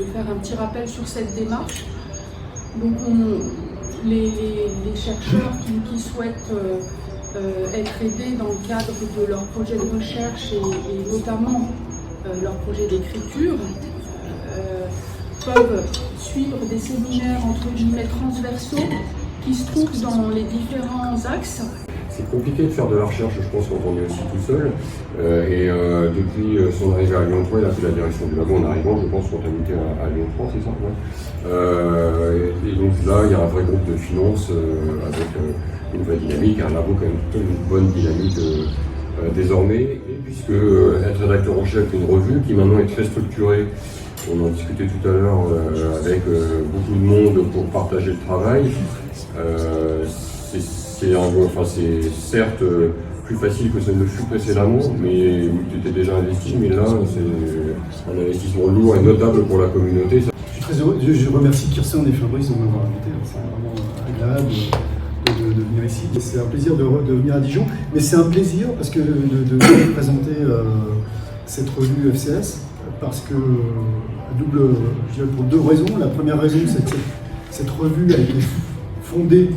de faire un petit rappel sur cette démarche. Donc les chercheurs qui souhaitent être aidés dans le cadre de leur projet de recherche et notamment leur projet d'écriture peuvent suivre des séminaires entre guillemets transversaux qui se trouvent dans les différents axes. C'est compliqué de faire de la recherche, je pense, quand on est aussi tout seul. Depuis son arrivée à Lyon 3, il a fait la direction du labo en arrivant, je pense, spontanéité à Lyon 3, c'est ça, ouais. Et donc là, il y a un vrai groupe de finance avec une vraie dynamique, un labo quand même une bonne dynamique désormais. Et puisque être rédacteur en chef d'une revue qui maintenant est très structurée, on en discutait tout à l'heure avec beaucoup de monde pour partager le travail, c'est certes plus facile que ça ne le fut précédemment, mais tu étais déjà investi, mais là c'est un investissement lourd et notable pour la communauté. Je suis très heureux, je remercie Kirsten et Fabrice de m'avoir invité, c'est vraiment agréable de venir ici. C'est un plaisir de venir à Dijon, mais c'est un plaisir parce que de présenter cette revue FCS, parce que je dirais pour deux raisons. La première raison, c'est que cette revue a été fondée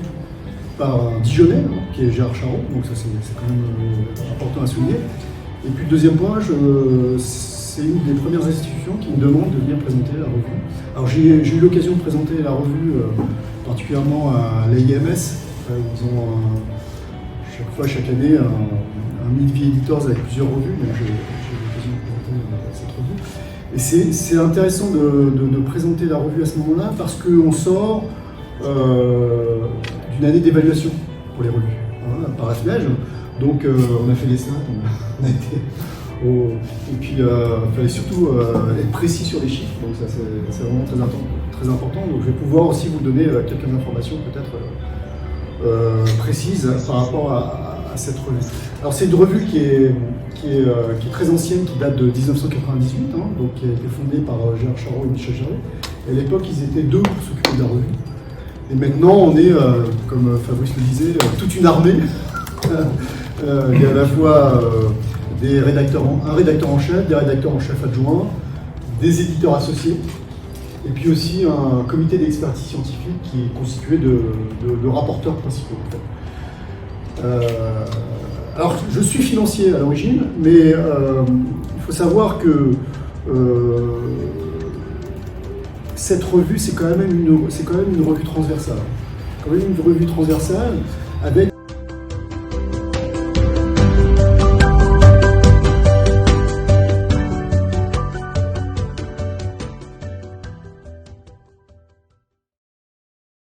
par un Dijonnais, qui est Gérard Charot, donc ça c'est quand même important à souligner. Et puis le deuxième point, c'est une des premières institutions qui me demande de venir présenter la revue. Alors j'ai eu l'occasion de présenter la revue particulièrement à l'AIMS, où ils ont chaque année un Midvie Editors avec plusieurs revues, donc j'ai eu l'occasion de présenter cette revue. Et c'est intéressant de présenter la revue à ce moment-là parce qu'on sort d'une année d'évaluation pour les revues, hein, par AFMEJ. Donc on a fait les stats, on a été et puis il fallait surtout être précis sur les chiffres, donc ça c'est vraiment très important. Donc je vais pouvoir aussi vous donner quelques informations peut-être précises par rapport à cette revue. Alors c'est une revue qui est très ancienne, qui date de 1998, hein, donc qui a été fondée par Gérard Charot et Michel Jarret. À l'époque ils étaient deux pour s'occuper de la revue. Et maintenant, on est, comme Fabrice le disait, toute une armée. Il y a à la fois un rédacteur en chef, des rédacteurs en chef adjoints, des éditeurs associés, et puis aussi un comité d'expertise scientifique qui est constitué de rapporteurs principaux. En fait. Alors, je suis financier à l'origine, mais il faut savoir que cette revue, c'est quand même une revue transversale. Quand même une revue transversale avec